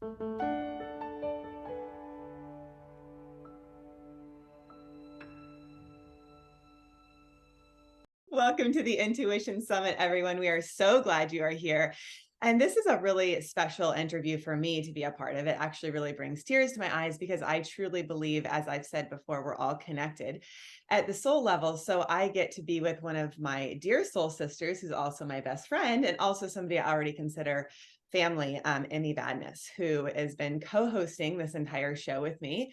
Welcome to the Intuition Summit, everyone. We are so glad you are here. And this is a really special interview for me to be a part of. It actually really brings tears to my eyes because I truly believe, as I've said before, we're all connected at the soul level. So I get to be with one of my dear soul sisters, who's also my best friend, and also somebody I already consider family, Emmy Badness, who has been co-hosting this entire show with me.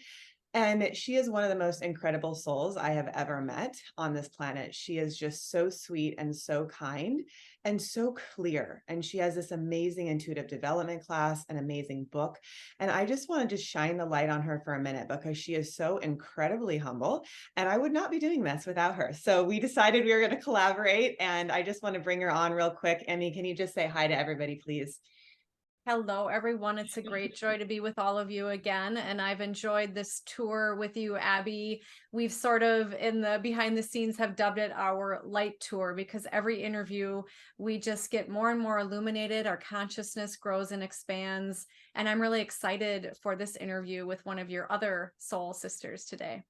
And she is one of the most incredible souls I have ever met on this planet. She is just so sweet and so kind and so clear. And she has this amazing intuitive development class, an amazing book. And I just wanted to shine the light on her for a minute because she is so incredibly humble. And I would not be doing this without her. So we decided we were going to collaborate. And I just want to bring her on real quick. Emmy, can you just say hi to everybody, please? Hello, everyone. It's a great joy to be with all of you again. And I've enjoyed this tour with you, Abby. We've sort of in the behind the scenes have dubbed it our light tour because every interview we just get more and more illuminated. Our consciousness grows and expands. And I'm really excited for this interview with one of your other soul sisters today.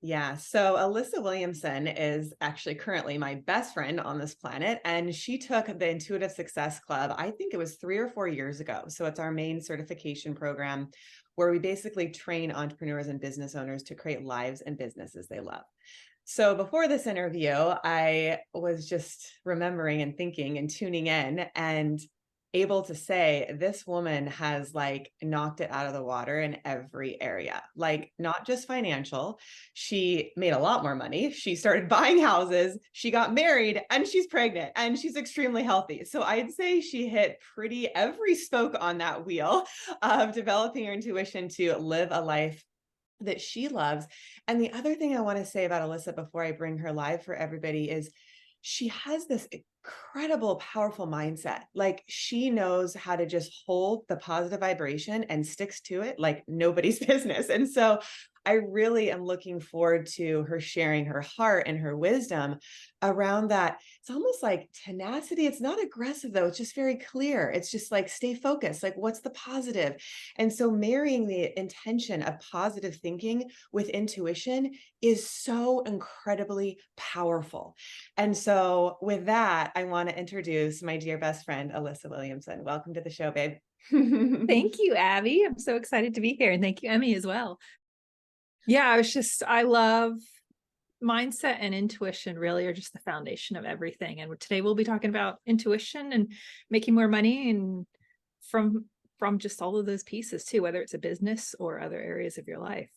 Yeah, so Alyssa Williamson is actually currently my best friend on this planet, and she took the Intuitive Success Club, I think it was 3 or 4 years ago. So it's our main certification program where we basically train entrepreneurs and business owners to create lives and businesses they love. So before this interview, I was just remembering and thinking and tuning in and able to say this woman has like knocked it out of the water in every area, like not just financial. She made a lot more money. She started buying houses. She got married and she's pregnant and she's extremely healthy. So I'd say she hit pretty every spoke on that wheel of developing her intuition to live a life that she loves. And the other thing I want to say about Alyssa before I bring her live for everybody is she has this incredible, powerful mindset. Like she knows how to just hold the positive vibration and sticks to it like nobody's business. And so I really am looking forward to her sharing her heart and her wisdom around that. It's almost like tenacity. It's not aggressive though. It's just very clear. It's just like, stay focused. Like what's the positive? And so marrying the intention of positive thinking with intuition is so incredibly powerful. And so with that, I want to introduce my dear best friend, Alyssa Williamson. Welcome to the show, babe. Thank you, Abby. I'm so excited to be here. And thank you, Emmy, as well. Yeah, I love mindset and intuition really are just the foundation of everything. And today we'll be talking about intuition and making more money and from just all of those pieces too, whether it's a business or other areas of your life.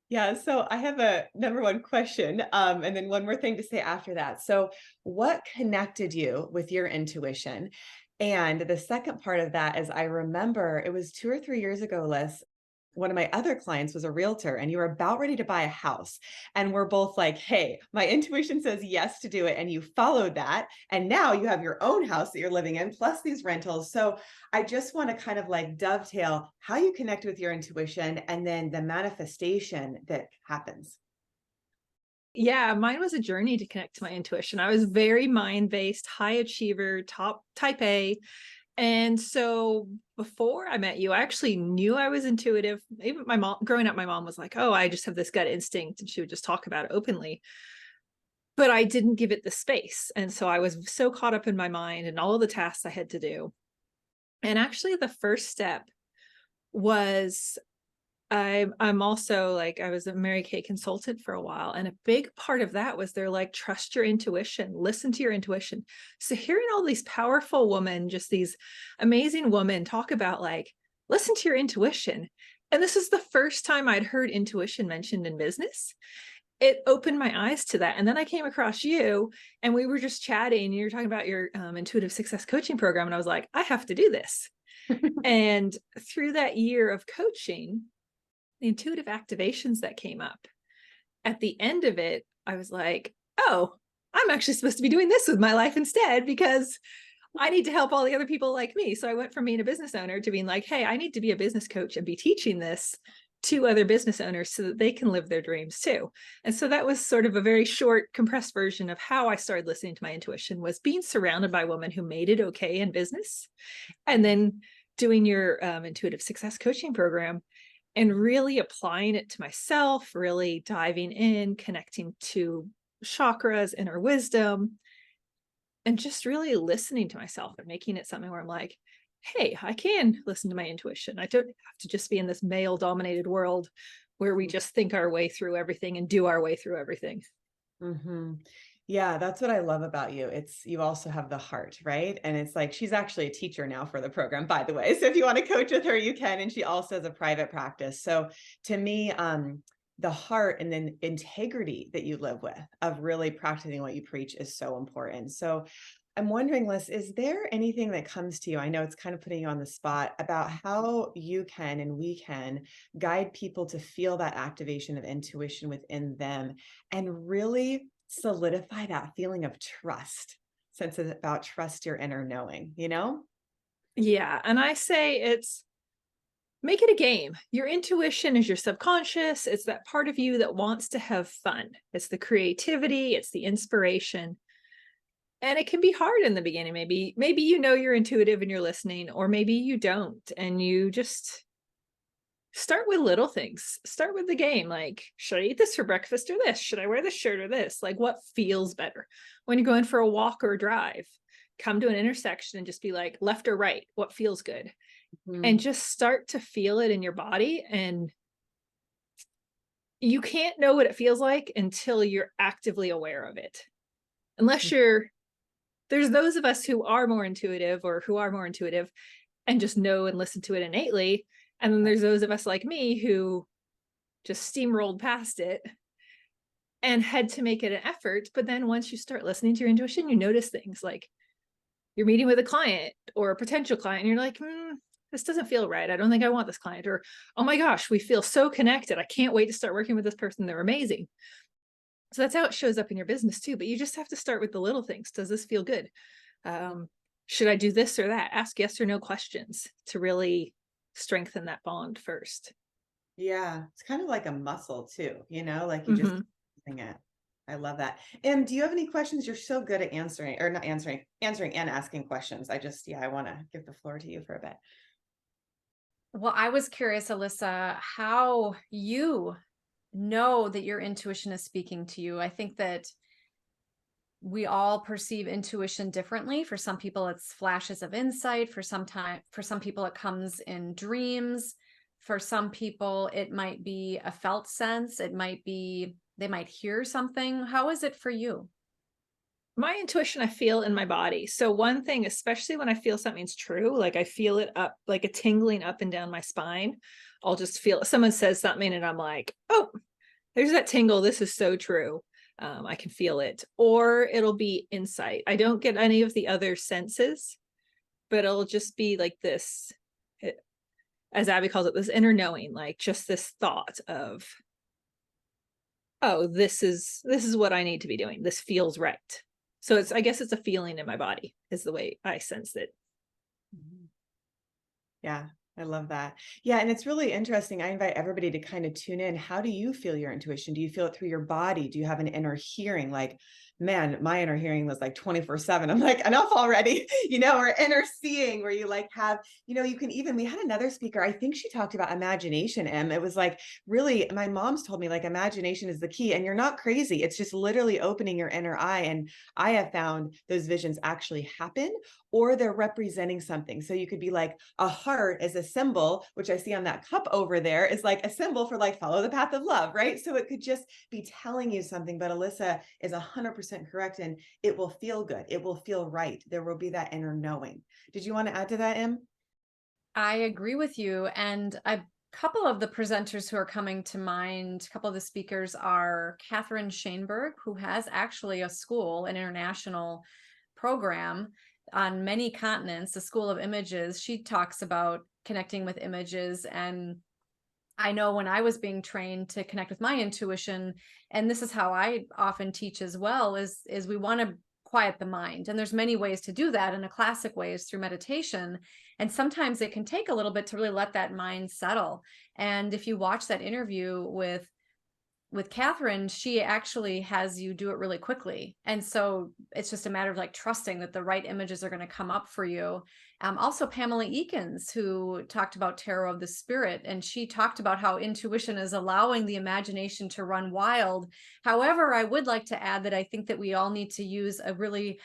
Yeah, so I have a number one question, and then one more thing to say after that. So what connected you with your intuition? And the second part of that is I remember it was 2 or 3 years ago, Liz, one of my other clients was a realtor and you were about ready to buy a house. And we're both like, hey, my intuition says yes to do it. And you followed that. And now you have your own house that you're living in, plus these rentals. So I just want to kind of like dovetail how you connect with your intuition and then the manifestation that happens. Yeah, mine was a journey to connect to my intuition. I was very mind-based, high achiever, top type A. And so before I met you, I actually knew I was intuitive. Even my mom, growing up, my mom was like, oh, I just have this gut instinct. And she would just talk about it openly. But I didn't give it the space. And so I was so caught up in my mind and all of the tasks I had to do. And actually the first step was I'm also like, I was a Mary Kay consultant for a while. And a big part of that was they're like, trust your intuition, listen to your intuition. So hearing all these powerful women, just these amazing women talk about like, listen to your intuition. And this is the first time I'd heard intuition mentioned in business. It opened my eyes to that. And then I came across you and we were just chatting and you're talking about your intuitive success coaching program. And I was like, I have to do this. And through that year of coaching, the intuitive activations that came up at the end of it, I was like, oh, I'm actually supposed to be doing this with my life instead because I need to help all the other people like me. So I went from being a business owner to being like, hey, I need to be a business coach and be teaching this to other business owners so that they can live their dreams too. And so that was sort of a very short, compressed version of how I started listening to my intuition, was being surrounded by women who made it okay in business and then doing your intuitive success coaching program and really applying it to myself, really diving in, connecting to chakras, inner wisdom, and just really listening to myself and making it something where I'm like, hey, I can listen to my intuition. I don't have to just be in this male dominated world where we just think our way through everything and do our way through everything. Mm-hmm. Yeah, that's what I love about you. It's you also have the heart, right? And it's like she's actually a teacher now for the program, by the way. So if you want to coach with her, you can. And she also has a private practice. So to me, the heart and then integrity that you live with of really practicing what you preach is so important. So I'm wondering, Liz, is there anything that comes to you? I know it's kind of putting you on the spot about how you can and we can guide people to feel that activation of intuition within them and really solidify that feeling of trust, since it's about trust your inner knowing, you know? Yeah. And I say it's make it a game. Your intuition is your subconscious. It's that part of you that wants to have fun. It's the creativity, it's the inspiration. And it can be hard in the beginning. Maybe you know you're intuitive and you're listening, or maybe you don't. And you just start with little things. Start with the game. Like, should I eat this for breakfast or this? Should I wear this shirt or this? Like, what feels better? When you're going for a walk or a drive, come to an intersection and just be like, left or right, what feels good? And just start to feel it in your body. And you can't know what it feels like until you're actively aware of it. Unless there's those of us who are more intuitive and just know and listen to it innately. And then there's those of us like me who just steamrolled past it and had to make it an effort. But then once you start listening to your intuition, you notice things like you're meeting with a client or a potential client, and you're like, this doesn't feel right. I don't think I want this client. Or, oh my gosh, we feel so connected. I can't wait to start working with this person. They're amazing. So that's how it shows up in your business too. But you just have to start with the little things. Does this feel good? Should I do this or that? Ask yes or no questions to really strengthen that bond first. Yeah, it's kind of like a muscle too, like you just using it. I love that. Do you have any questions? You're so good at answering or not answering and asking questions. I want to give the floor to you for a bit. Well, I was curious, Alyssa, how you know that your intuition is speaking to you. I think that we all perceive intuition differently. For some people, it's flashes of insight. For some people, it comes in dreams. For some people, it might be a felt sense. It might be they might hear something. How is it for you? My intuition, I feel in my body. So one thing, especially when I feel something's true, like I feel it up, like a tingling up and down my spine. I'll just feel someone says something and I'm like, oh, there's that tingle. This is so true. I can feel it. Or it'll be insight. I don't get any of the other senses, but it'll just be like this, as Abby calls it, this inner knowing, like just this thought of, oh, this is what I need to be doing. This feels right. So I guess it's a feeling in my body is the way I sense it. Yeah, I love that. Yeah. And it's really interesting. I invite everybody to kind of tune in. How do you feel your intuition? Do you feel it through your body? Do you have an inner hearing? Like, man, my inner hearing was like 24/7. I'm like, enough already, or inner seeing where you like have, you can even, we had another speaker, I think she talked about imagination. And it was like, really, my mom's told me like imagination is the key and you're not crazy. It's just literally opening your inner eye. And I have found those visions actually happen or they're representing something. So you could be like a heart as a symbol, which I see on that cup over there is like a symbol for like, follow the path of love, right? So it could just be telling you something, but Alyssa is 100% correct. And it will feel good. It will feel right. There will be that inner knowing. Did you want to add to that, Em? I agree with you. And a couple of the presenters who are coming to mind, a couple of the speakers are Catherine Shainberg, who has actually a school, an international program on many continents, the School of Images. She talks about connecting with images. And I know when I was being trained to connect with my intuition, and this is how I often teach as well, is we want to quiet the mind. And there's many ways to do that. And a classic way is through meditation. And sometimes it can take a little bit to really let that mind settle. And if you watch that interview with with Catherine, she actually has you do it really quickly. And so it's just a matter of like trusting that the right images are going to come up for you. Also, Pamela Eakins, who talked about tarot of the spirit, and she talked about how intuition is allowing the imagination to run wild. However, I would like to add that I think that we all need to use a really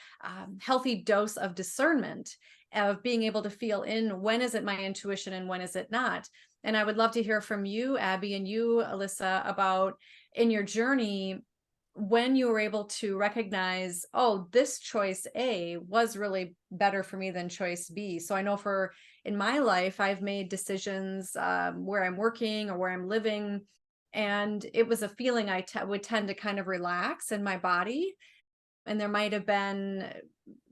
healthy dose of discernment, of being able to feel in when is it my intuition and when is it not. And I would love to hear from you, Abby, and you, Alyssa, about in your journey, when you were able to recognize, oh, this choice A was really better for me than choice B. So I know in my life, I've made decisions where I'm working or where I'm living, and it was a feeling I would tend to kind of relax in my body. And there might have been,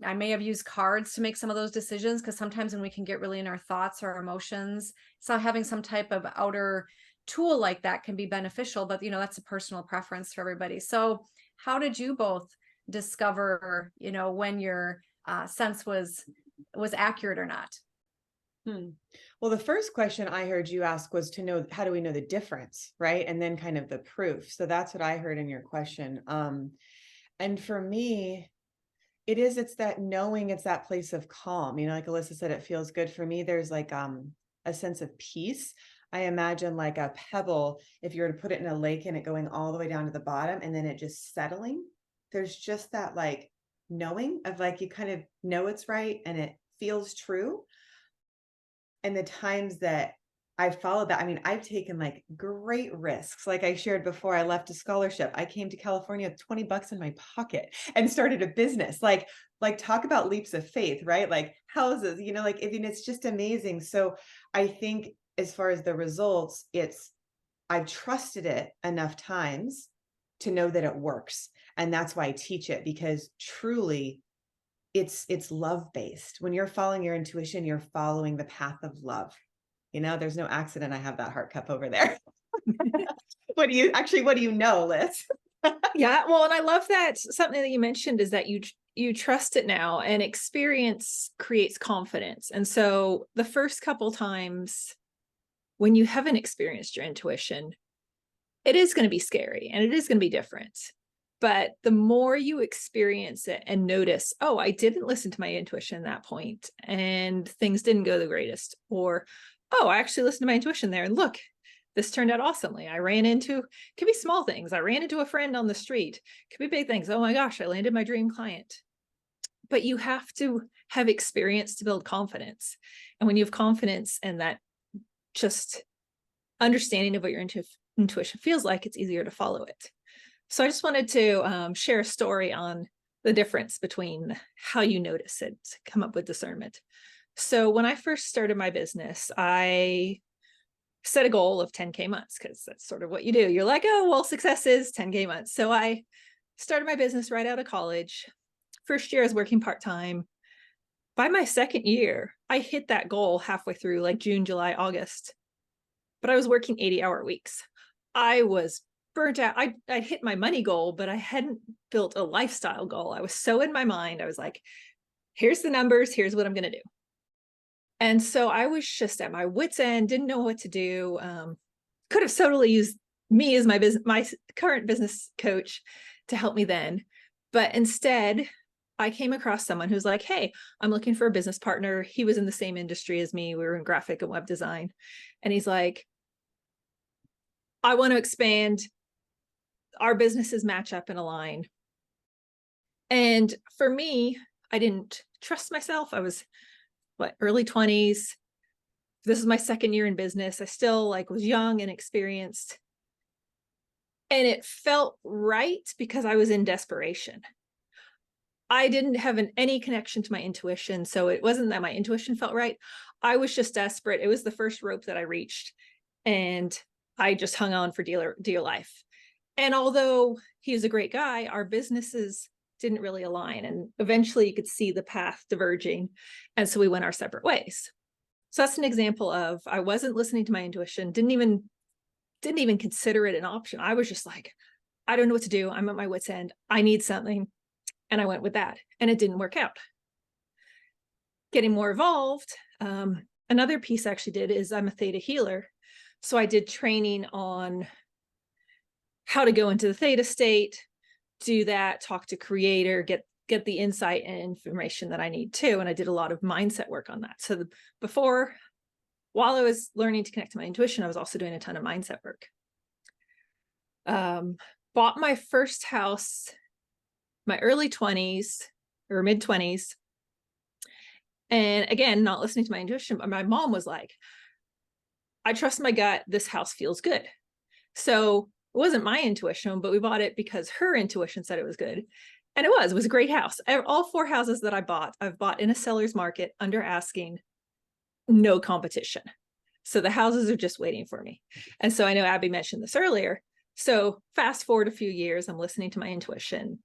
I may have used cards to make some of those decisions, because sometimes when we can get really in our thoughts or emotions, so having some type of outer tool like that can be beneficial, but that's a personal preference for everybody. So how did you both discover, when your sense was accurate or not? Well, the first question I heard you ask was to know, how do we know the difference, right? And then kind of the proof. So that's what I heard in your question. And for me, it's that knowing, it's that place of calm. Like Alyssa said, it feels good. For me, there's like a sense of peace. I imagine like a pebble, if you were to put it in a lake and it going all the way down to the bottom and then it just settling, there's just that like knowing of like, you kind of know it's right and it feels true. And the times that I followed that, I've taken like great risks. Like I shared before, I left a scholarship. I came to California with 20 bucks in my pocket and started a business. Like talk about leaps of faith, right? Like houses, it's just amazing. So I think as far as the results, I've trusted it enough times to know that it works. And that's why I teach it, because truly it's love-based. When you're following your intuition, you're following the path of love. There's no accident I have that heart cup over there. What do you know, Liz? Yeah, well, and I love that something that you mentioned is that you trust it now, and experience creates confidence. And so the first couple times when you haven't experienced your intuition, it is going to be scary and it is going to be different. But the more you experience it and notice, oh, I didn't listen to my intuition at that point and things didn't go the greatest, or, oh, I actually listened to my intuition there and look, this turned out awesomely. Could be small things. I ran into a friend on the street. Could be big things. Oh my gosh, I landed my dream client. But you have to have experience to build confidence. And when you have confidence and that just understanding of what your intuition feels like, it's easier to follow it. So I just wanted to share a story on the difference between how you notice it, come up with discernment. So when I first started my business, I set a goal of 10K months, because that's sort of what you do. You're like, oh, well, success is 10K months. So I started my business right out of college. First year I was working part-time. By my second year, I hit that goal halfway through, like June, July, August. But I was working 80-hour weeks. I was burnt out. I hit my money goal, but I hadn't built a lifestyle goal. I was so in my mind. I was like, here's the numbers, here's what I'm going to do. And so I was just at my wit's end, didn't know what to do. Could have totally used me as my current business coach to help me then. But instead, I came across someone who's like, hey, I'm looking for a business partner. He was in the same industry as me. We were in graphic and web design. And he's like, I want to expand. Our businesses match up and align. And for me, I didn't trust myself. I was early 20s. This is my second year in business. I still was young and experienced. And it felt right because I was in desperation. I didn't have any connection to my intuition. So it wasn't that my intuition felt right. I was just desperate. It was the first rope that I reached. And I just hung on for dear life. And although he was a great guy, our businesses didn't really align. And eventually you could see the path diverging. And so we went our separate ways. So that's an example of, I wasn't listening to my intuition, didn't even consider it an option. I was just like, I don't know what to do. I'm at my wit's end. I need something. And I went with that, and it didn't work out. Getting more evolved. Another piece I actually did is I'm a theta healer. So I did training on how to go into the theta state, do that, talk to creator, get the insight and information that I need too. And I did a lot of mindset work on that. So while I was learning to connect to my intuition, I was also doing a ton of mindset work. Bought my first house, my early 20s or mid 20s. And again, not listening to my intuition, but my mom was like, I trust my gut. This house feels good. So it wasn't my intuition, but we bought it because her intuition said it was good. And it was a great house. All 4 houses that I've bought in a seller's market under asking, no competition. So the houses are just waiting for me. And so I know Abby mentioned this earlier. So fast forward a few years, I'm listening to my intuition.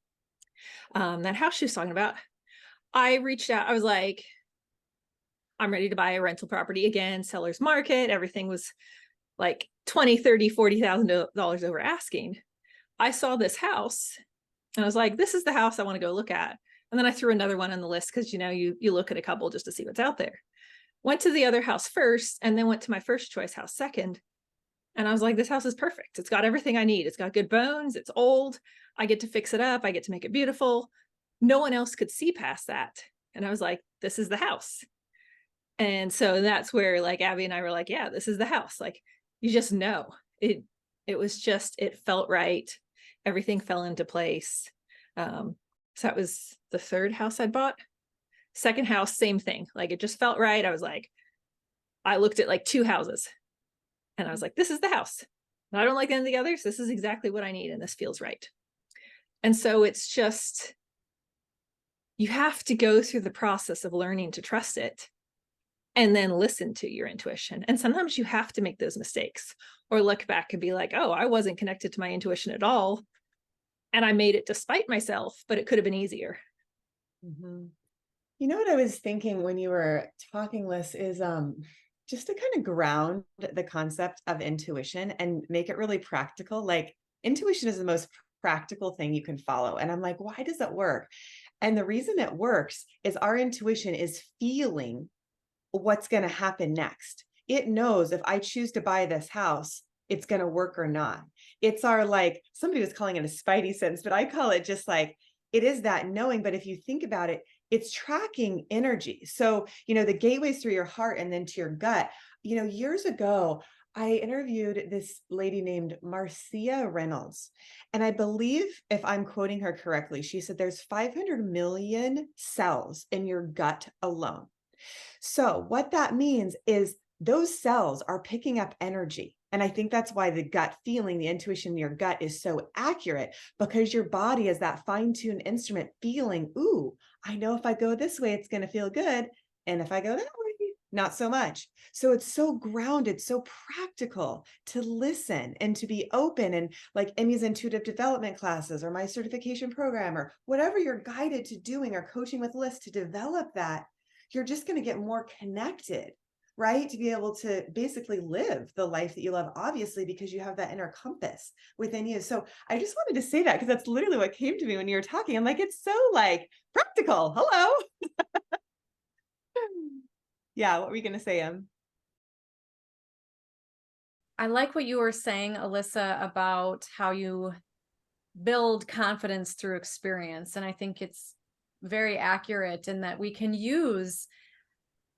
That house she was talking about, I reached out. I was like, I'm ready to buy a rental property again, seller's market. Everything was like $20,000, $30,000, $40,000 over asking. I saw this house and I was like, this is the house I want to go look at. And then I threw another one on the list because, you look at a couple just to see what's out there. Went to the other house first and then went to my first choice house second. And I was like, this house is perfect. It's got everything I need. It's got good bones. It's old. I get to fix it up. I get to make it beautiful. No one else could see past that. And I was like, this is the house. And so that's where like Abby and I were like, yeah, this is the house. Like, you just know it felt right. Everything fell into place. So that was the third house I'd bought. Second house, same thing. Like, it just felt right. I was like, I looked at like 2 houses and I was like, this is the house. And I don't like any of the others. This is exactly what I need. And this feels right. And so it's just, you have to go through the process of learning to trust it and then listen to your intuition. And sometimes you have to make those mistakes or look back and be like, oh, I wasn't connected to my intuition at all. And I made it despite myself, but it could have been easier. Mm-hmm. You know what I was thinking when you were talking, Liz, is just to kind of ground the concept of intuition and make it really practical. Like, intuition is the most practical thing you can follow. And I'm like, why does it work? And the reason it works is our intuition is feeling what's going to happen next. It knows if I choose to buy this house, it's going to work or not. It's our, like, somebody was calling it a spidey sense, but I call it just like, it is that knowing. But if you think about it, it's tracking energy. So, the gateways through your heart and then to your gut. Years ago, I interviewed this lady named Marcia Reynolds. And I believe, if I'm quoting her correctly, she said there's 500 million cells in your gut alone. So what that means is those cells are picking up energy. And I think that's why the gut feeling, the intuition in your gut is so accurate, because your body is that fine-tuned instrument feeling, ooh, I know if I go this way, it's going to feel good. And if I go that way, not so much. So it's so grounded, so practical to listen and to be open. And like Emmy's intuitive development classes or my certification program or whatever you're guided to doing or coaching with Liz to develop that, you're just going to get more connected, right? To be able to basically live the life that you love, obviously, because you have that inner compass within you. So I just wanted to say that because that's literally what came to me when you were talking. I'm like, it's so like practical. Hello. Yeah. What were you going to say, Em? I like what you were saying, Alyssa, about how you build confidence through experience. And I think it's very accurate in that we can use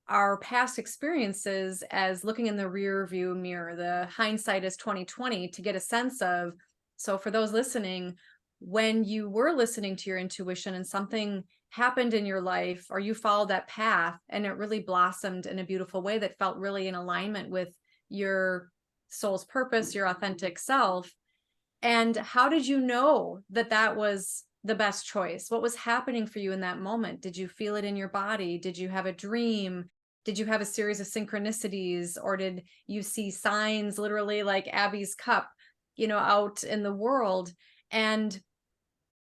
our past experiences as looking in the rear view mirror. The hindsight is 2020 to get a sense of, so for those listening, when you were listening to your intuition and something happened in your life or you followed that path and it really blossomed in a beautiful way that felt really in alignment with your soul's purpose, your authentic self. And how did you know that that was the best choice? What was happening for you in that moment? Did you feel it in your body? Did you have a dream? Did you have a series of synchronicities, or did you see signs, literally like Abby's cup, out in the world? And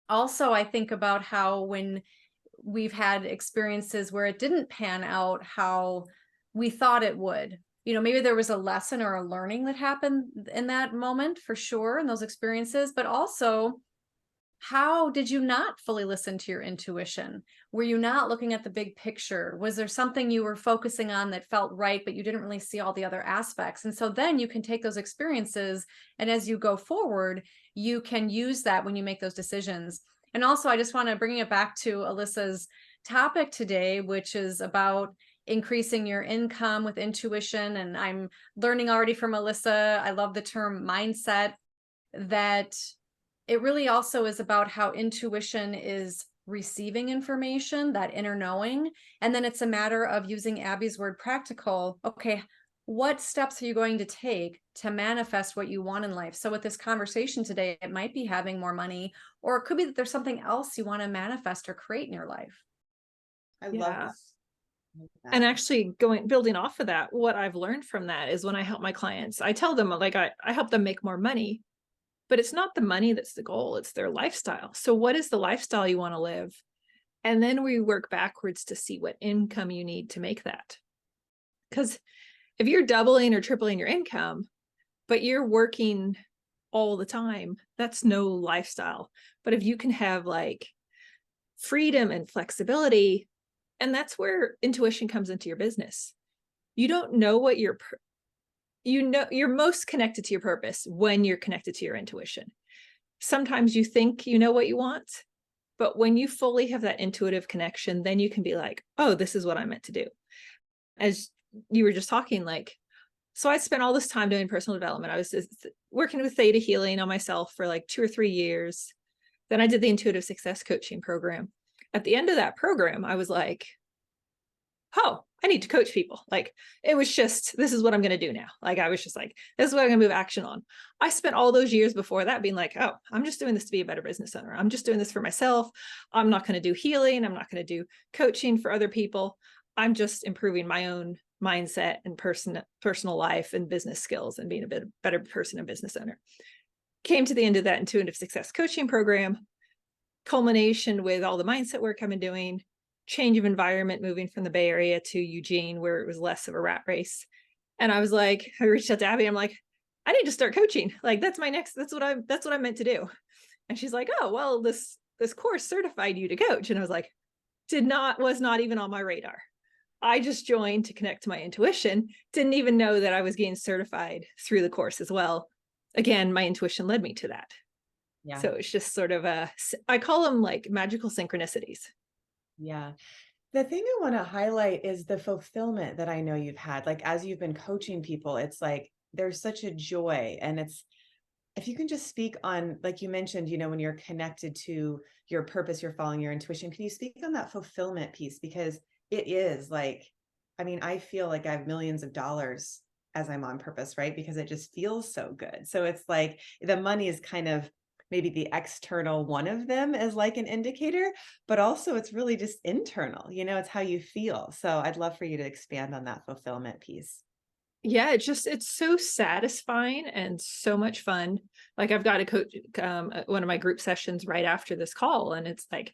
also I think about how when we've had experiences where it didn't pan out how we thought it would, maybe there was a lesson or a learning that happened in that moment, for sure, in those experiences, but also How did you not fully listen to your intuition? Were you not looking at the big picture? Was there something you were focusing on that felt right, but you didn't really see all the other aspects? And so then you can take those experiences, and as you go forward, you can use that when you make those decisions. And also, I just want to bring it back to Alyssa's topic today, which is about increasing your income with intuition. And I'm learning already from Alyssa, I love the term mindset, that it really also is about how intuition is receiving information, that inner knowing. And then it's a matter of using Abby's word practical. Okay, what steps are you going to take to manifest what you want in life? So with this conversation today, it might be having more money, or it could be that there's something else you want to manifest or create in your life. I love Yeah. this. I love And that. actually building off of that, what I've learned from that is when I help my clients, I tell them like I help them make more money, but it's not the money that's the goal, it's their lifestyle. So what is the lifestyle you want to live? And then we work backwards to see what income you need to make that. Because if you're doubling or tripling your income, but you're working all the time, that's no lifestyle. But if you can have like freedom and flexibility, and that's where intuition comes into your business. You don't know what you're most connected to your purpose when you're connected to your intuition. Sometimes you think you know what you want, but when you fully have that intuitive connection, then you can be like, oh, this is what I'm meant to do. As you were just talking, like, so I spent all this time doing personal development. I was just working with theta healing on myself for like 2 or 3 years. Then I did the intuitive success coaching program. At the end of that program, I was like, oh, I need to coach people. Like, it was just, this is what I'm going to do now. Like, I was just like, this is what I'm going to move action on. I spent all those years before that being like, oh, I'm just doing this to be a better business owner. I'm just doing this for myself. I'm not going to do healing. I'm not going to do coaching for other people. I'm just improving my own mindset and personal life and business skills and being a bit better person and business owner. Came to the end of that intuitive success coaching program, culmination with all the mindset work I've been doing, change of environment, moving from the Bay Area to Eugene, where it was less of a rat race. And I was like, I reached out to Abby. I'm like, I need to start coaching. Like, that's what I'm meant to do. And she's like, oh, well, this course certified you to coach. And I was like, was not even on my radar. I just joined to connect to my intuition. Didn't even know that I was getting certified through the course as well. Again, my intuition led me to that. Yeah. So it's just sort of I call them like magical synchronicities. Yeah. The thing I want to highlight is the fulfillment that I know you've had. Like, as you've been coaching people, it's like there's such a joy. And it's, if you can just speak on, like you mentioned, when you're connected to your purpose, you're following your intuition. Can you speak on that fulfillment piece? Because it is like, I mean, I feel like I have millions of dollars as I'm on purpose, right? Because it just feels so good. So it's like the money is kind of maybe the external one of them as like an indicator, but also it's really just internal, it's how you feel. So I'd love for you to expand on that fulfillment piece. Yeah, it's so satisfying and so much fun. Like, I've got a coach, one of my group sessions right after this call, and it's like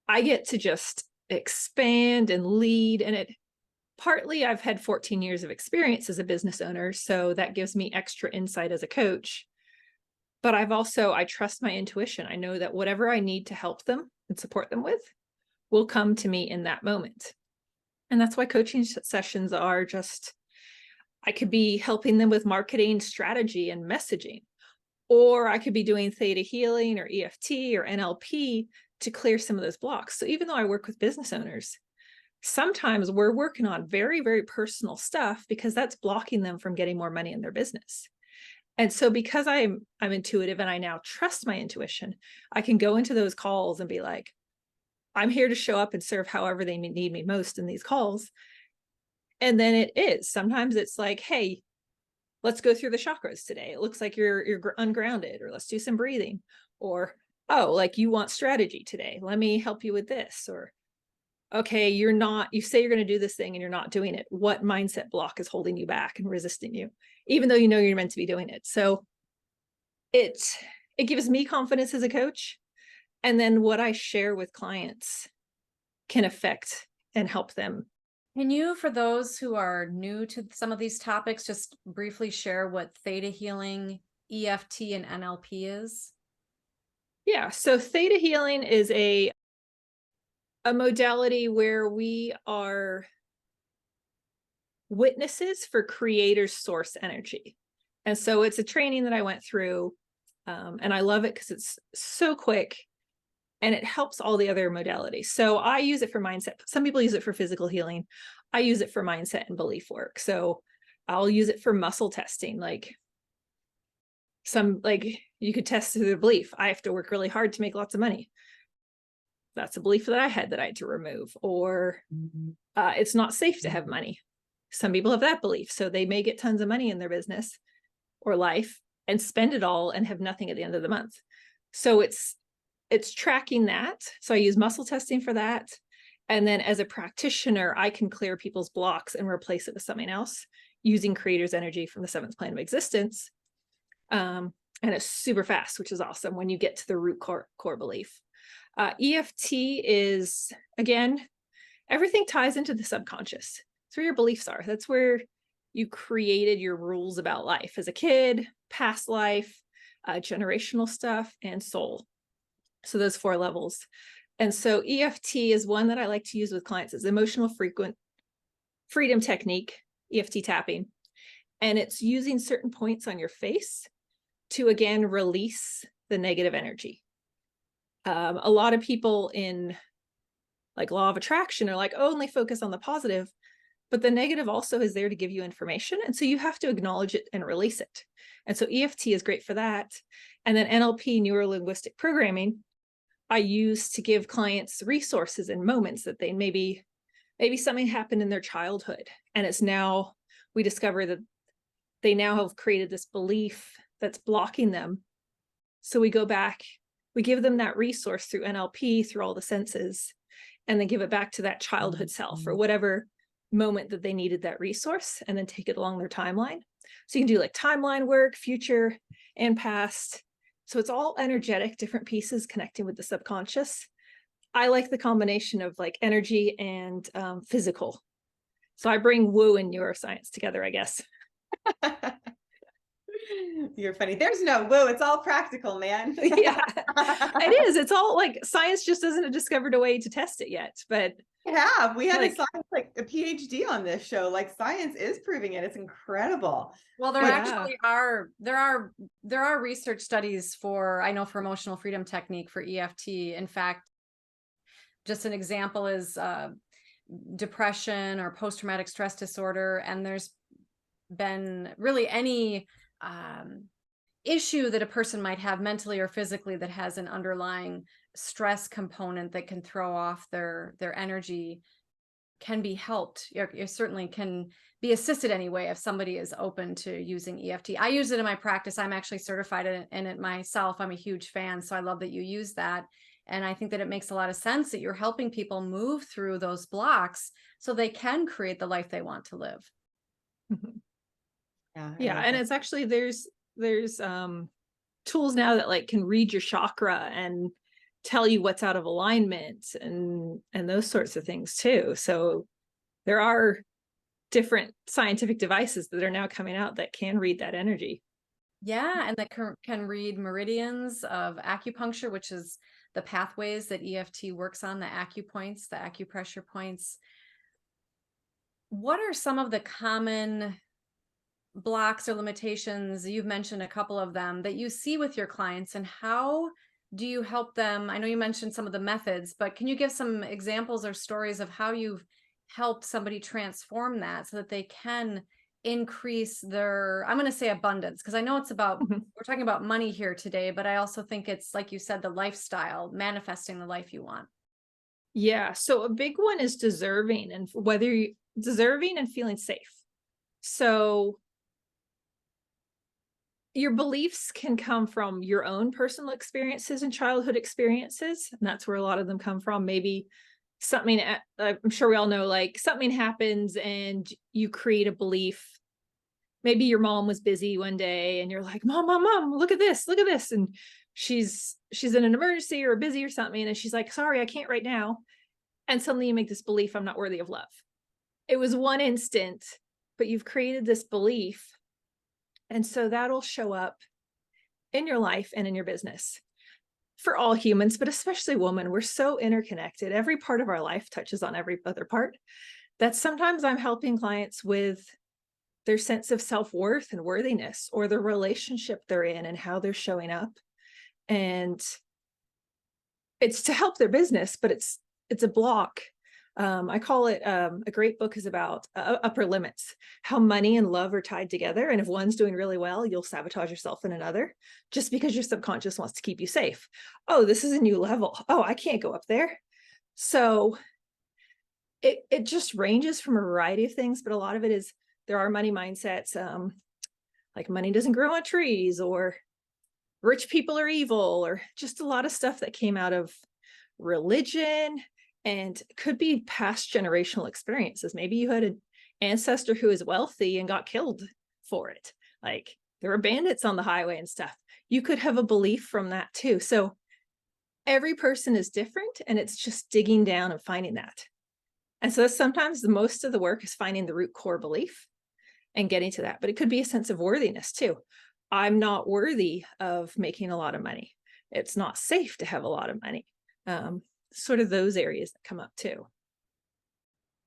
I get to just expand and lead. And it partly, I've had 14 years of experience as a business owner, so that gives me extra insight as a coach. But I trust my intuition. I know that whatever I need to help them and support them with will come to me in that moment. And that's why coaching sessions are just, I could be helping them with marketing strategy and messaging, or I could be doing theta healing or EFT or NLP to clear some of those blocks. So even though I work with business owners, sometimes we're working on very, very personal stuff because that's blocking them from getting more money in their business. And so because I'm intuitive and I now trust my intuition, I can go into those calls and be like, I'm here to show up and serve however they need me most in these calls. And then it is. Sometimes it's like, hey, let's go through the chakras today. It looks like you're ungrounded, or let's do some breathing. Or, oh, like you want strategy today. Let me help you with this. Or, okay, you say you're going to do this thing and you're not doing it. What mindset block is holding you back and resisting you, even though you know you're meant to be doing it? So it gives me confidence as a coach. And then what I share with clients can affect and help them. Can you, for those who are new to some of these topics, just briefly share what theta healing, EFT, and NLP is? Yeah. So theta healing is a modality where we are witnesses for creator source energy. And so it's a training that I went through, and I love it because it's so quick and it helps all the other modalities. So I use it for mindset. Some people use it for physical healing. I use it for mindset and belief work. So I'll use it for muscle testing. Like you could test through the belief, I have to work really hard to make lots of money. That's a belief that I had to remove. Or it's not safe to have money. Some people have that belief. So they may get tons of money in their business or life and spend it all and have nothing at the end of the month. So it's tracking that. So I use muscle testing for that. And then as a practitioner, I can clear people's blocks and replace it with something else using creator's energy from the seventh plane of existence. And it's super fast, which is awesome when you get to the root core belief. EFT is, again, everything ties into the subconscious. It's where your beliefs are. That's where you created your rules about life as a kid, past life, generational stuff, and soul. So those 4 levels. And so EFT is one that I like to use with clients. It's emotional freedom technique, EFT tapping. And it's using certain points on your face to, again, release the negative energy. A lot of people in like law of attraction are like, oh, only focus on the positive, but the negative also is there to give you information. And so you have to acknowledge it and release it. And so EFT is great for that. And then NLP, neuro-linguistic programming, I use to give clients resources and moments that they maybe something happened in their childhood. And it's now, we discover that they now have created this belief that's blocking them. So we go back, we give them that resource through NLP, through all the senses, and then give it back to that childhood self or whatever moment that they needed that resource, and then take it along their timeline. So you can do like timeline work, future and past. So it's all energetic, different pieces connecting with the subconscious. I like the combination of like energy and physical. So I bring woo and neuroscience together, I guess. You're funny. There's no woo. It's all practical, man. Yeah, it is. It's all like science just hasn't discovered a way to test it yet. But we had a PhD on this show. Like science is proving it. It's incredible. Well, there actually are research studies for, I know, for emotional freedom technique for EFT. In fact, just an example is depression or post-traumatic stress disorder. And there's been really any issue that a person might have mentally or physically that has an underlying stress component that can throw off their energy can be helped. You certainly can be assisted anyway if somebody is open to using EFT. I use it in my practice. I'm actually certified in it myself. I'm a huge fan, so I love that you use that. And I think that it makes a lot of sense that you're helping people move through those blocks so they can create the life they want to live. Mm-hmm. Yeah, and it's actually there's tools now that like can read your chakra and tell you what's out of alignment and those sorts of things too. So there are different scientific devices that are now coming out that can read that energy. Yeah, and that can read meridians of acupuncture, which is the pathways that EFT works on, the acupoints, the acupressure points. What are some of the common blocks or limitations, you've mentioned a couple of them, that you see with your clients, and how do you help them? I know you mentioned some of the methods, but can you give some examples or stories of how you've helped somebody transform that so that they can increase their, I'm going to say abundance, because I know it's about, we're talking about money here today, but I also think it's, like you said, the lifestyle, manifesting the life you want. Yeah. So a big one is deserving, and whether you're deserving and feeling safe. So your beliefs can come from your own personal experiences and childhood experiences. And that's where a lot of them come from. Maybe something, I'm sure we all know, like something happens and you create a belief. Maybe your mom was busy one day and you're like, mom, look at this. And she's in an emergency or busy or something. And she's like, sorry, I can't right now. And suddenly you make this belief, I'm not worthy of love. It was one instant, but you've created this belief. And so that'll show up in your life and in your business. for all humans, but especially women, we're so interconnected. Every part of our life touches on every other part, that sometimes I'm helping clients with their sense of self-worth and worthiness, or the relationship they're in and how they're showing up. And it's to help their business, but it's a block. I call it, a great book is about upper limits, how money and love are tied together. And if one's doing really well, you'll sabotage yourself in another, just because your subconscious wants to keep you safe. Oh, this is a new level. Oh, I can't go up there. So it just ranges from a variety of things, but a lot of it is, there are money mindsets, like money doesn't grow on trees, or rich people are evil, or just a lot of stuff that came out of religion, and could be past generational experiences. Maybe you had an ancestor who is wealthy and got killed for it. Like there were bandits on the highway and stuff. You could have a belief from that too. So every person is different, and it's just digging down and finding that. And so sometimes the most of the work is finding the root core belief and getting to that. But it could be a sense of worthiness too. I'm not worthy of making a lot of money. It's not safe to have a lot of money. Sort of those areas that come up too.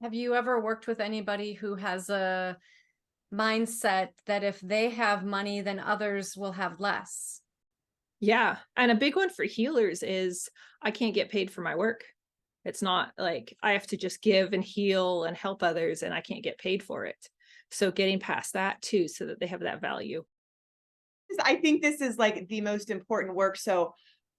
Have you ever worked with anybody who has a mindset that if they have money, then others will have less? Yeah. And a big one for healers is, I can't get paid for my work. It's not like I have to just give and heal and help others and I can't get paid for it. So getting past that too, so that they have that value. I think this is like the most important work. So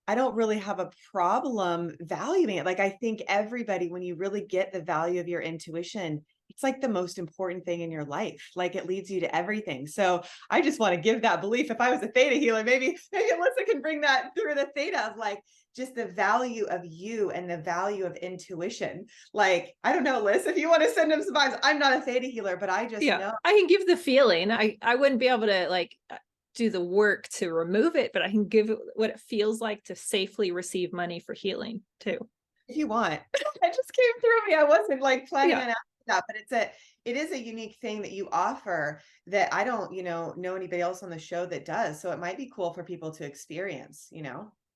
I don't really have a problem valuing it. Like, I think everybody, when you really get the value of your intuition, it's like the most important thing in your life. Like it leads you to everything. So I just want to give that belief. If I was a theta healer, maybe Alyssa can bring that through the theta of like just the value of you and the value of intuition. Like, I don't know, Liz, if you want to send them some vibes, I'm not a theta healer, but I just know. I can give the feeling. I wouldn't be able to like do the work to remove it, but I can give it what it feels like to safely receive money for healing too. If you want. It just came through me. I wasn't like planning on asking that, but it is a unique thing that you offer that I don't, know anybody else on the show that does. So it might be cool for people to experience,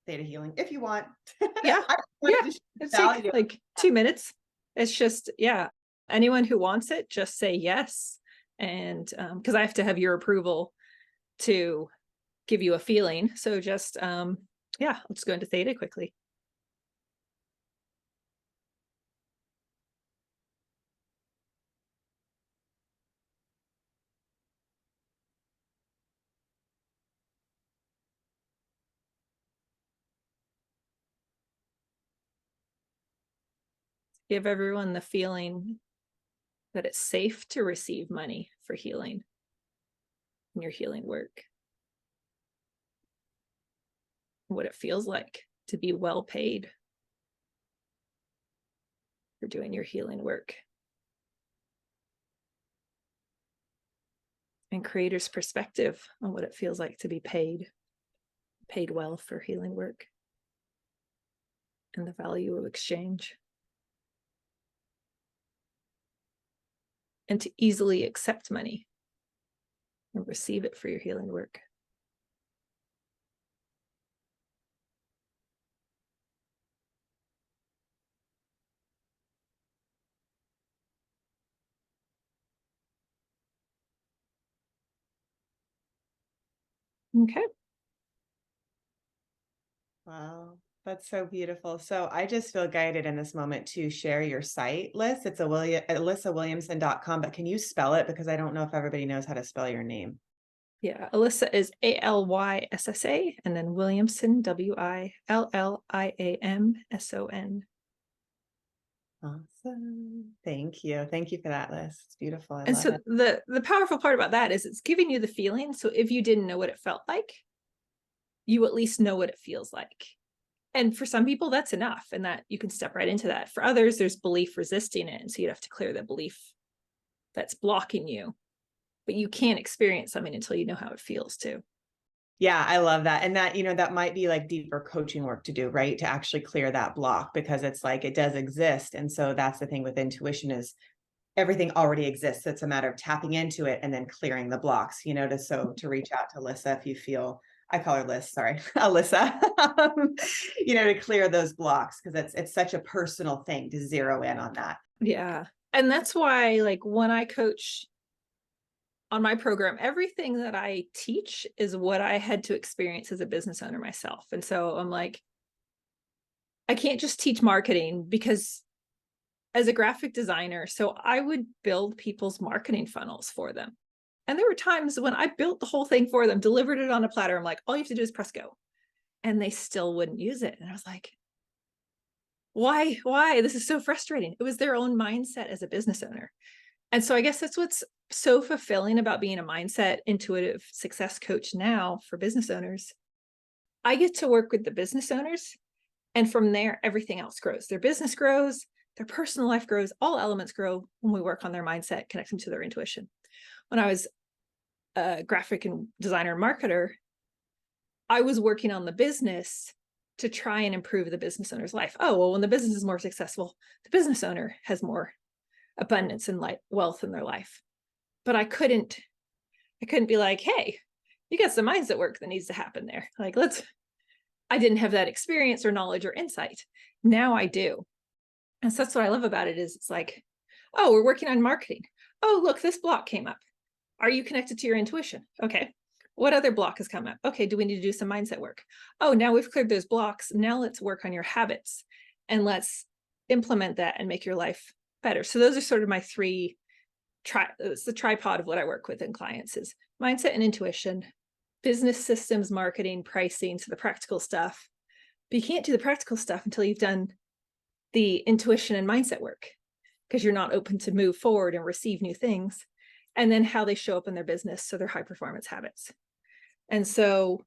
theta healing if you want. Yeah. It's like 2 minutes. It's just, anyone who wants it, just say yes. And because I have to have your approval to give you a feeling. So just, let's go into theta quickly. Give everyone the feeling that it's safe to receive money for healing in your healing work. What it feels like to be well paid for doing your healing work. And creator's perspective on what it feels like to be paid well for healing work. And the value of exchange. And to easily accept money and receive it for your healing work. Okay. Wow. That's so beautiful. So I just feel guided in this moment to share your site, Liz. It's AlyssaWilliamson.com, but can you spell it? Because I don't know if everybody knows how to spell your name. Yeah, Alyssa is ALYSSA, and then Williamson, WILLIAMSON. Awesome. Thank you. Thank you for that, Liz. It's beautiful. I And love so it. the powerful part about that is it's giving you the feeling. So if you didn't know what it felt like, you at least know what it feels like. And for some people, that's enough, and that you can step right into that. For others, there's belief resisting it. And so you'd have to clear that belief that's blocking you. But you can't experience something until you know how it feels too. Yeah, I love that. And that, that might be like deeper coaching work to do, right? To actually clear that block, because it's like it does exist. And so that's the thing with intuition is everything already exists. It's a matter of tapping into it and then clearing the blocks, to reach out to Alyssa if you feel I call her Liz, sorry, Alyssa, to clear those blocks, because it's such a personal thing to zero in on that. Yeah. And that's why, like, when I coach on my program, everything that I teach is what I had to experience as a business owner myself. And so I'm like, I can't just teach marketing, because as a graphic designer, so I would build people's marketing funnels for them. And there were times when I built the whole thing for them, delivered it on a platter. I'm like, all you have to do is press go. And they still wouldn't use it. And I was like, why? This is so frustrating. It was their own mindset as a business owner. And so I guess that's what's so fulfilling about being a mindset intuitive success coach now for business owners. I get to work with the business owners, and from there, everything else grows. Their business grows, their personal life grows, all elements grow when we work on their mindset, connect them to their intuition. When I was a graphic and designer and marketer, I was working on the business to try and improve the business owner's life. Oh, well, when the business is more successful, the business owner has more abundance and wealth in their life. But I couldn't be like, hey, you got some mindset work that needs to happen there. Like, I didn't have that experience or knowledge or insight. Now I do. And so that's what I love about it, is it's like, oh, we're working on marketing. Oh, look, this block came up. Are you connected to your intuition? Okay. What other block has come up? Okay, do we need to do some mindset work? Oh, now we've cleared those blocks. Now let's work on your habits and let's implement that and make your life better. So those are sort of my three, it's the tripod of what I work with in clients, is mindset and intuition, business systems, marketing, pricing, so the practical stuff. But you can't do the practical stuff until you've done the intuition and mindset work, because you're not open to move forward and receive new things. And then how they show up in their business, so their high performance habits. And so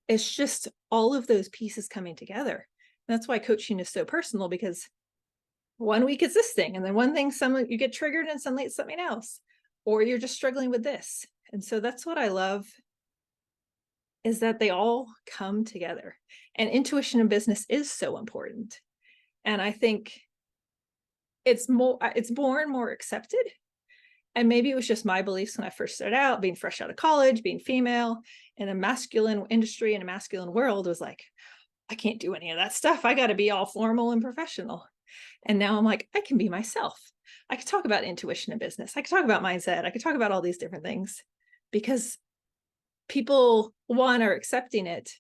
it's just all of those pieces coming together. And that's why coaching is so personal, because one week it's this thing, and then one thing, you get triggered and suddenly it's something else, or you're just struggling with this. And so that's what I love, is that they all come together. And intuition in business is so important. And I think it's more and more accepted. And maybe it was just my beliefs when I first started out, being fresh out of college, being female in a masculine industry, in a masculine world, was like, I can't do any of that stuff. I got to be all formal and professional. And now I'm like, I can be myself. I could talk about intuition in business. I could talk about mindset. I could talk about all these different things, because people, one, are accepting it,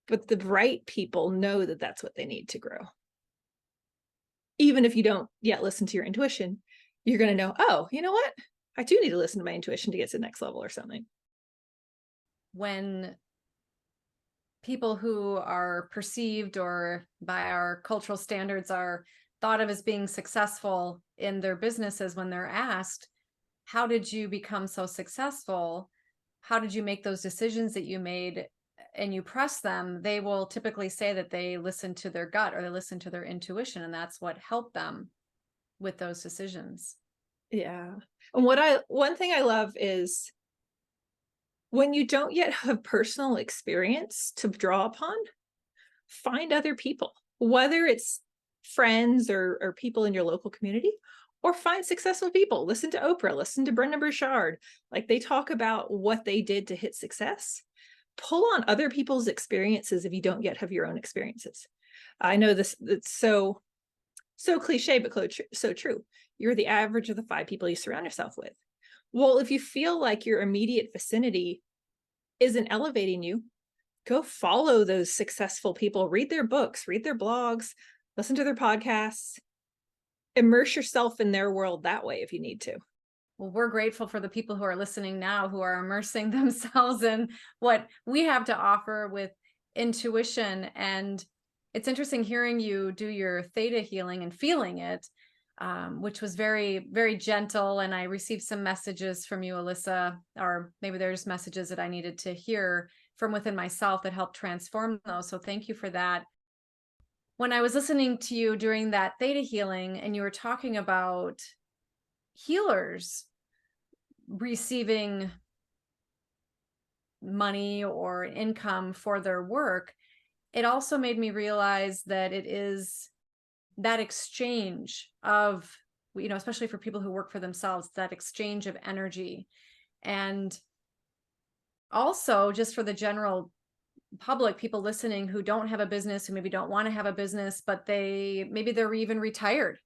but the right people know that that's what they need to grow. Even if you don't yet listen to your intuition, you're going to know, oh, you know what? I do need to listen to my intuition to get to the next level or something. When people who are perceived, or by our cultural standards are thought of as being successful in their businesses, when they're asked, how did you become so successful? How did you make those decisions that you made? And you press them, they will typically say that they listened to their gut, or they listened to their intuition, and that's what helped them with those decisions. Yeah. And one thing I love is, when you don't yet have personal experience to draw upon, find other people, whether it's friends or people in your local community, or find successful people. Listen to Oprah, listen to Brendan Burchard. Like, they talk about what they did to hit success. Pull on other people's experiences if you don't yet have your own experiences. I know it's so cliche, but so true. You're the average of the 5 people you surround yourself with. Well, if you feel like your immediate vicinity isn't elevating you, go follow those successful people, read their books, read their blogs, listen to their podcasts, immerse yourself in their world that way if you need to. Well, we're grateful for the people who are listening now, who are immersing themselves in what we have to offer with intuition. And it's interesting hearing you do your theta healing and feeling it, which was very, very gentle. And I received some messages from you, Alyssa, or maybe there's messages that I needed to hear from within myself that helped transform those. So thank you for that. When I was listening to you during that theta healing, and you were talking about healers receiving money or income for their work, it also made me realize that it is that exchange of, especially for people who work for themselves, that exchange of energy. And also just for the general public, people listening who don't have a business, who maybe don't want to have a business, but maybe they're even retired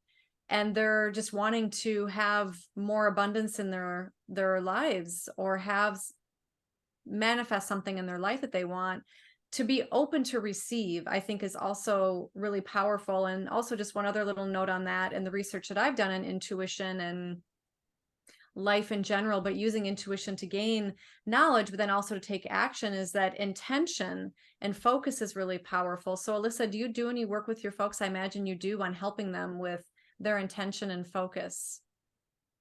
and they're just wanting to have more abundance in their lives, or manifest something in their life that they want. To be open to receive, I think, is also really powerful. And also, just one other little note on that, and the research that I've done in intuition and life in general, but using intuition to gain knowledge, but then also to take action, is that intention and focus is really powerful. So Alyssa, do you do any work with your folks? I imagine you do, on helping them with their intention and focus.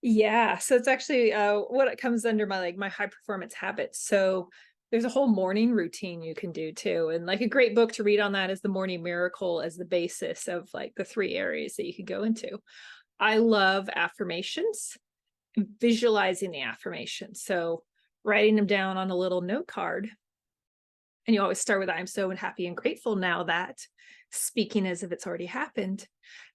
Yeah, so it's actually what it comes under my high performance habits. So there's a whole morning routine you can do too. And like a great book to read on that is The Morning Miracle, as the basis of like the 3 areas that you could go into. I love affirmations, visualizing the affirmations. So writing them down on a little note card. And you always start with, I'm so happy and grateful now that, speaking as if it's already happened.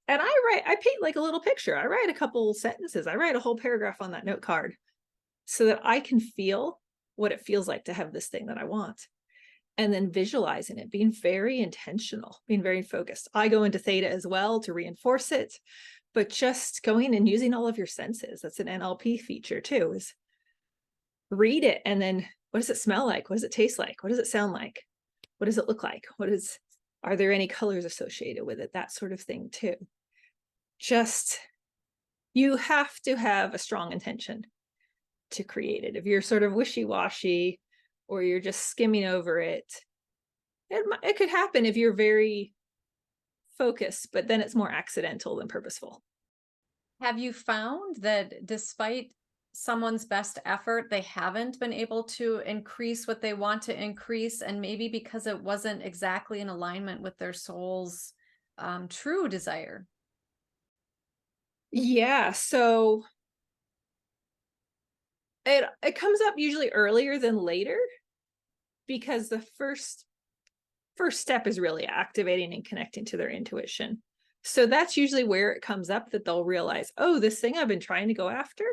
And I paint like a little picture. I write a couple sentences. I write a whole paragraph on that note card so that I can feel what it feels like to have this thing that I want. And then visualizing it, being very intentional, being very focused. I go into theta as well to reinforce it, but just going and using all of your senses. That's an NLP feature too, is read it. And then what does it smell like? What does it taste like? What does it sound like? What does it look like? Are there any colors associated with it? That sort of thing too. Just, you have to have a strong intention to create it. If you're sort of wishy-washy or you're just skimming over it, it could happen if you're very focused, but then it's more accidental than purposeful. Have you found that despite someone's best effort, they haven't been able to increase what they want to increase, and maybe because it wasn't exactly in alignment with their soul's true desire? Yeah, so it comes up usually earlier than later, because the first step is really activating and connecting to their intuition. So that's usually where it comes up, that they'll realize, oh, this thing I've been trying to go after,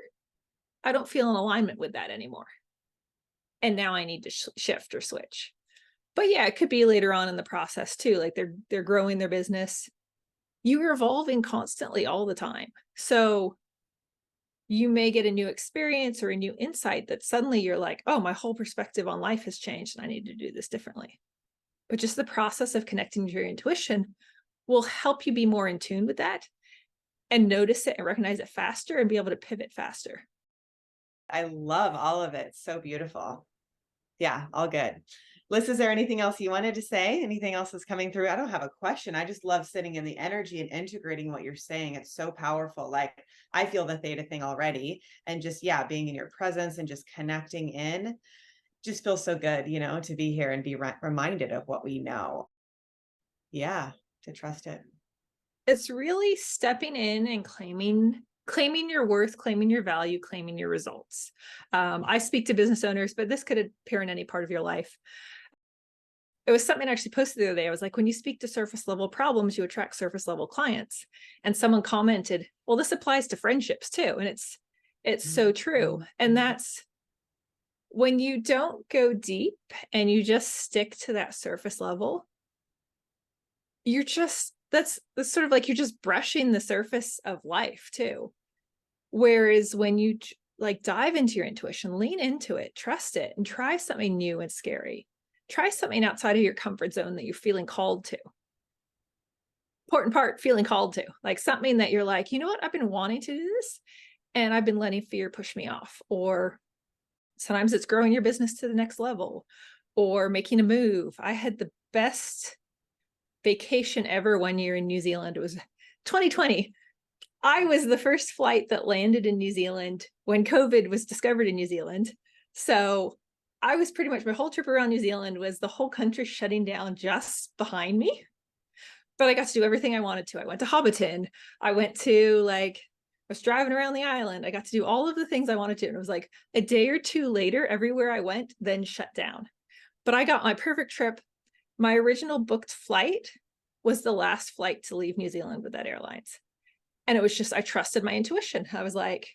I don't feel in alignment with that anymore. And now I need to shift or switch. But yeah, it could be later on in the process too. Like they're growing their business. You're evolving constantly all the time. So you may get a new experience or a new insight that suddenly you're like, oh, my whole perspective on life has changed and I need to do this differently. But just the process of connecting to your intuition will help you be more in tune with that and notice it and recognize it faster and be able to pivot faster. I love all of it. So beautiful. Yeah, all good. Liz, is there anything else you wanted to say? Anything else that's coming through? I don't have a question. I just love sitting in the energy and integrating what you're saying. It's so powerful. Like, I feel the theta thing already. And just, yeah, being in your presence and just connecting in just feels so good, to be here and be reminded of what we know. Yeah, to trust it. It's really stepping in and claiming your worth, claiming your value, claiming your results. I speak to business owners, but this could appear in any part of your life. It was something I actually posted the other day. I was like, when you speak to surface level problems, you attract surface level clients. And someone commented, well, this applies to friendships too. And it's so true. And that's when you don't go deep and you just stick to that surface level, that's sort of like you're just brushing the surface of life too. Whereas when you like dive into your intuition, lean into it, trust it, and try something new and scary. Try something outside of your comfort zone that you're feeling called to. Important part, feeling called to, like something that you're like, you know what, I've been wanting to do this and I've been letting fear push me off. Or sometimes it's growing your business to the next level or making a move. I had the best vacation ever one year in New Zealand. It was 2020. I was the first flight that landed in New Zealand when COVID was discovered in New Zealand. So I was pretty much, my whole trip around New Zealand was the whole country shutting down just behind me. But I got to do everything I wanted to. I went to Hobbiton. I was driving around the island. I got to do all of the things I wanted to. And it was like a day or two later, everywhere I went, then shut down. But I got my perfect trip. My original booked flight was the last flight to leave New Zealand with that airlines. And it was just, I trusted my intuition. I was like,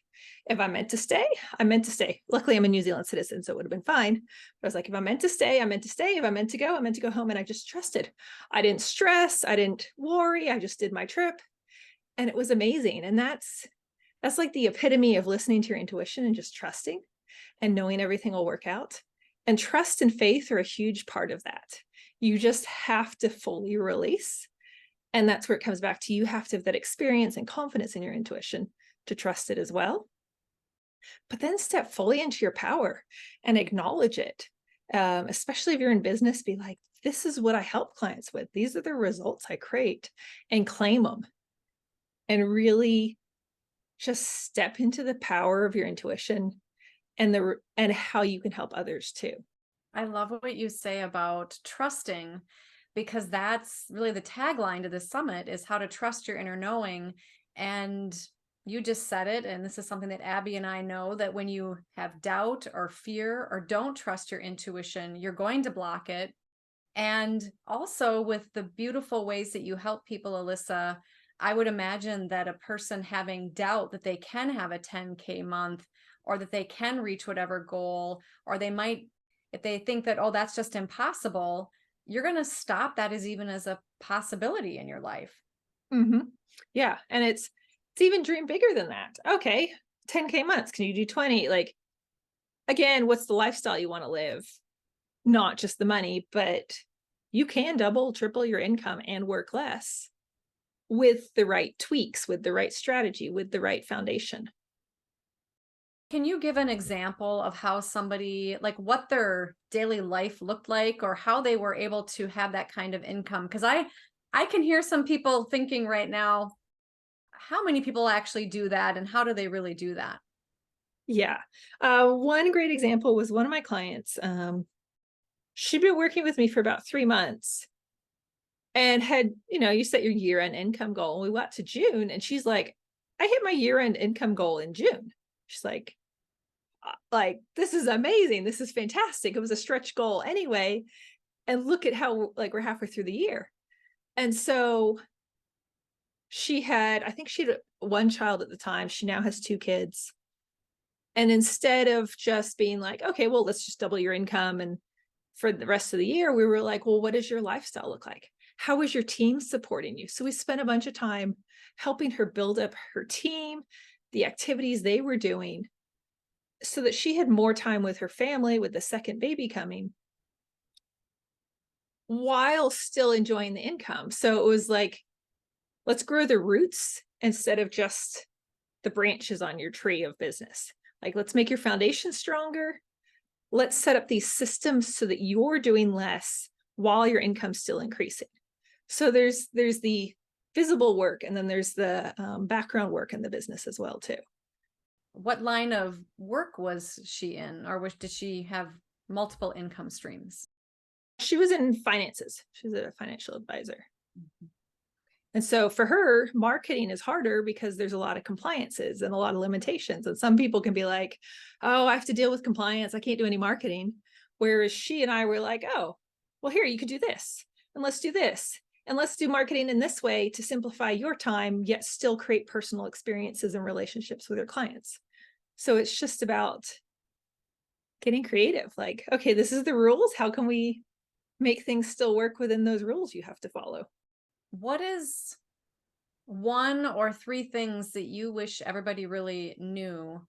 If I'm meant to stay, I'm meant to stay. Luckily, I'm a New Zealand citizen, so it would have been fine. But I was like, if I'm meant to stay, I'm meant to stay. If I'm meant to go, I'm meant to go home. And I just trusted. I didn't stress. I didn't worry. I just did my trip. And it was amazing. And that's like the epitome of listening to your intuition and just trusting and knowing everything will work out. And trust and faith are a huge part of that. You just have to fully release. And that's where it comes back to, you have to have that experience and confidence in your intuition to trust it as well. But then step fully into your power and acknowledge it. Especially if you're in business, be like, this is what I help clients with. These are the results I create, and claim them. And really just step into the power of your intuition and how you can help others too. I love what you say about trusting, because that's really the tagline to this summit, is how to trust your inner knowing. And you just said it. And this is something that Abby and I know, that when you have doubt or fear or don't trust your intuition, you're going to block it. And also with the beautiful ways that you help people, Alyssa, I would imagine that a person having doubt that they can have a 10K month, or that they can reach whatever goal, or they might, if they think that, oh, that's just impossible, you're going to stop that as a possibility in your life. Mm-hmm. Yeah. And it's even dream bigger than that. Okay, 10K months. Can you do 20? Like, again, what's the lifestyle you want to live? Not just the money, but you can double, triple your income and work less with the right tweaks, with the right strategy, with the right foundation. Can you give an example of how somebody, like what their daily life looked like, or how they were able to have that kind of income? Because I can hear some people thinking right now, how many people actually do that, and how do they really do that? Yeah. One great example was one of my clients. She'd been working with me for about 3 months and had, you set your year-end income goal. And we got to June and she's like, I hit my year-end income goal in June. She's like, this is amazing. This is fantastic. It was a stretch goal anyway. And look at how, we're halfway through the year. And so I think she had one child at the time. She now has 2 kids. And instead of just being like, okay, well, let's just double your income and for the rest of the year, we were like, well, what does your lifestyle look like? How is your team supporting you? So we spent a bunch of time helping her build up her team, the activities they were doing, so that she had more time with her family with the second baby coming, while still enjoying the income. So it was like, let's grow the roots instead of just the branches on your tree of business. Like, let's make your foundation stronger. Let's set up these systems so that you're doing less while your income's still increasing. So there's the visible work, and then there's the background work in the business as well too. What line of work was she in, or did she have multiple income streams? She was in finances. She was a financial advisor. Mm-hmm. And so for her, marketing is harder because there's a lot of compliances and a lot of limitations. And some people can be like, oh, I have to deal with compliance. I can't do any marketing. Whereas she and I were like, oh, well, here, you could do this, and let's do this. And let's do marketing in this way to simplify your time, yet still create personal experiences and relationships with your clients. So it's just about getting creative. Like, okay, this is the rules. How can we make things still work within those rules you have to follow? What is 1 or 3 things that you wish everybody really knew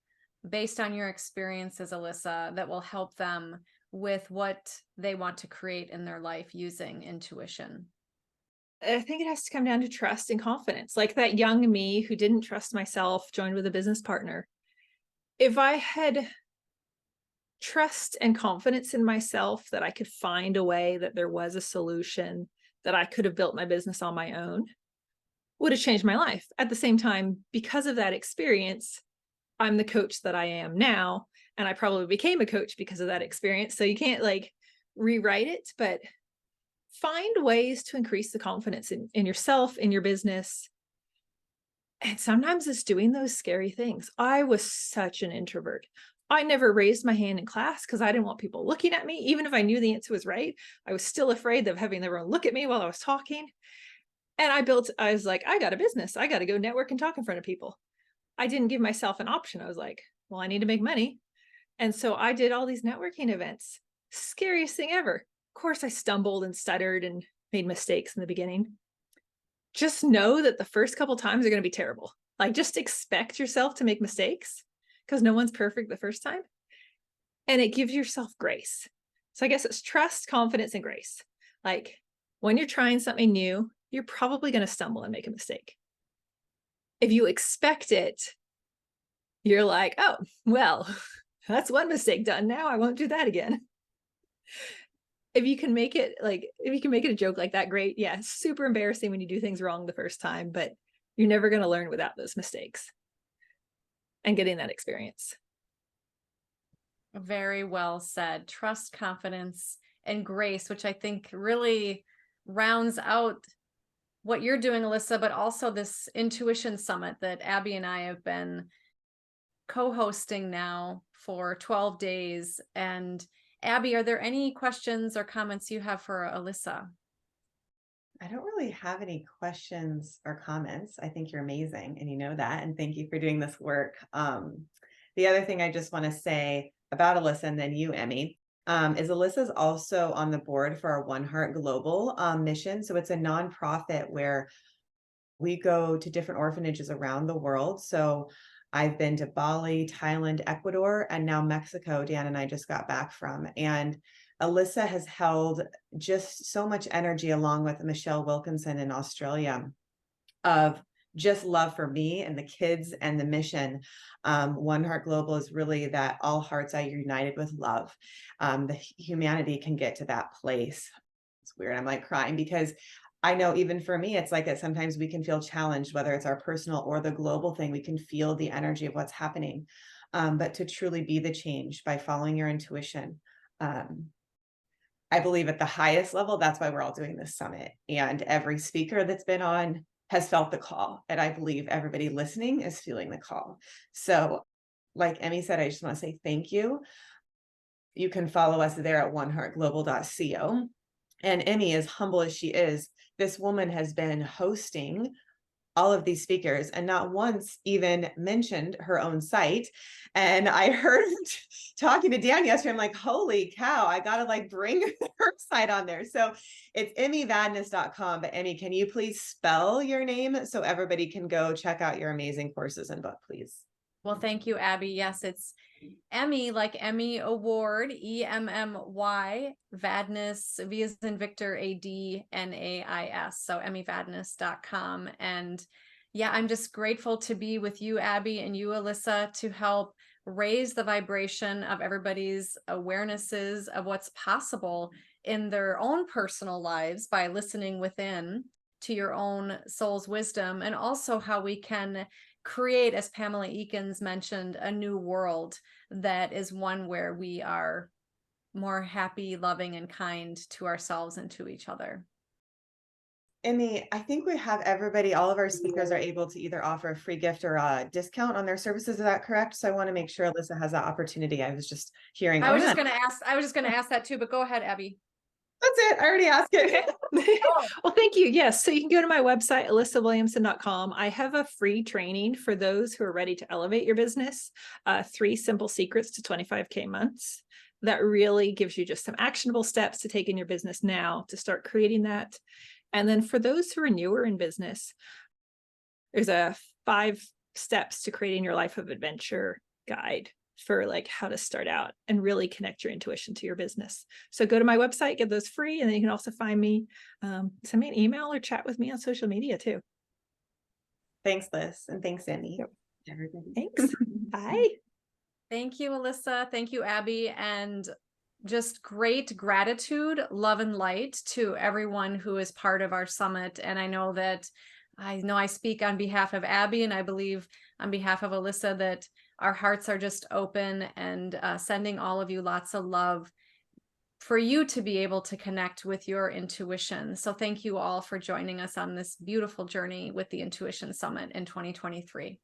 based on your experiences, Alyssa, that will help them with what they want to create in their life using intuition? I think it has to come down to trust and confidence. Like that young me who didn't trust myself, joined with a business partner. If I had trust and confidence in myself that I could find a way, that there was a solution, that I could have built my business on my own, would have changed my life. At the same time, because of that experience, I'm the coach that I am now. And I probably became a coach because of that experience. So you can't rewrite it, but find ways to increase the confidence in yourself, in your business. And sometimes it's doing those scary things. I was such an introvert. I never raised my hand in class because I didn't want people looking at me. Even if I knew the answer was right, I was still afraid of having everyone look at me while I was talking. And I was like, I got a business. I got to go network and talk in front of people. I didn't give myself an option. I was like, well, I need to make money. And so I did all these networking events. Scariest thing ever. Of course, I stumbled and stuttered and made mistakes in the beginning. Just know that the first couple times are going to be terrible. Like, just expect yourself to make mistakes because no one's perfect the first time. And it gives yourself grace. So I guess it's trust, confidence, and grace. Like, when you're trying something new, you're probably going to stumble and make a mistake. If you expect it, you're like, oh, well, that's one mistake done. Now I won't do that again. If you can make it a joke like that, great. Yeah, it's super embarrassing when you do things wrong the first time, but you're never going to learn without those mistakes and getting that experience. Very well said. Trust, confidence, and grace, which I think really rounds out what you're doing, Alyssa, but also this intuition summit that Abby and I have been co-hosting now for 12 days. And Abby, are there any questions or comments you have for Alyssa? I don't really have any questions or comments. I think you're amazing, and you know that. And thank you for doing this work. The other thing I just want to say about Alyssa, and then you, Emmy, is Alyssa's also on the board for our One Heart Global mission. So it's a nonprofit where we go to different orphanages around the world. So I've been to Bali, Thailand, Ecuador, and now Mexico. Dan and I just got back from. And Alyssa has held just so much energy, along with Michelle Wilkinson in Australia, of just love for me and the kids and the mission. One Heart Global is really that all hearts are united with love. The humanity can get to that place. It's weird. I'm like crying because I know even for me, it's like that sometimes we can feel challenged, whether it's our personal or the global thing, we can feel the energy of what's happening. But to truly be the change by following your intuition, I believe at the highest level, that's why we're all doing this summit. And every speaker that's been on has felt the call. And I believe everybody listening is feeling the call. So like Emmy said, I just want to say thank you. You can follow us there at oneheartglobal.co. And Emmy, as humble as she is, this woman has been hosting all of these speakers and not once even mentioned her own site. And I heard talking to Dan yesterday, I'm like, holy cow, I gotta like bring her site on there. So it's emmyvadness.com. But Emmy, can you please spell your name so everybody can go check out your amazing courses and book, please? Well, thank you, Abby. Yes, it's Emmy, like Emmy Award, EMMY, Vadnais, V as in Victor, ADNAIS. So emmyvadness.com. And yeah, I'm just grateful to be with you, Abby, and you, Alyssa, to help raise the vibration of everybody's awarenesses of what's possible in their own personal lives by listening within to your own soul's wisdom, and also how we can create, as Pamela Eakins mentioned, a new world that is one where we are more happy, loving, and kind to ourselves and to each other. Emmy, I think we have everybody, all of our speakers are able to either offer a free gift or a discount on their services. Is that correct? So I want to make sure Alyssa has that opportunity. I was just hearing. I was just going to ask that too, but go ahead, Abby. That's it. I already asked it. Well, thank you. Yes. So you can go to my website, alyssawilliamson.com. I have a free training for those who are ready to elevate your business. 3 simple secrets to 25K months. That really gives you just some actionable steps to take in your business now to start creating that. And then for those who are newer in business, there's a 5 steps to creating your life of adventure guide for like how to start out and really connect your intuition to your business. So go to my website, get those free, and then you can also find me, send me an email or chat with me on social media too. Thanks, Liz. And thanks, Emmy. Everybody. Thanks. Bye. Thank you, Alyssa. Thank you, Abby. And just great gratitude, love, and light to everyone who is part of our summit. And I know I speak on behalf of Abby, and I believe on behalf of Alyssa that our hearts are just open and sending all of you lots of love for you to be able to connect with your intuition. So thank you all for joining us on this beautiful journey with the Intuition Summit in 2023.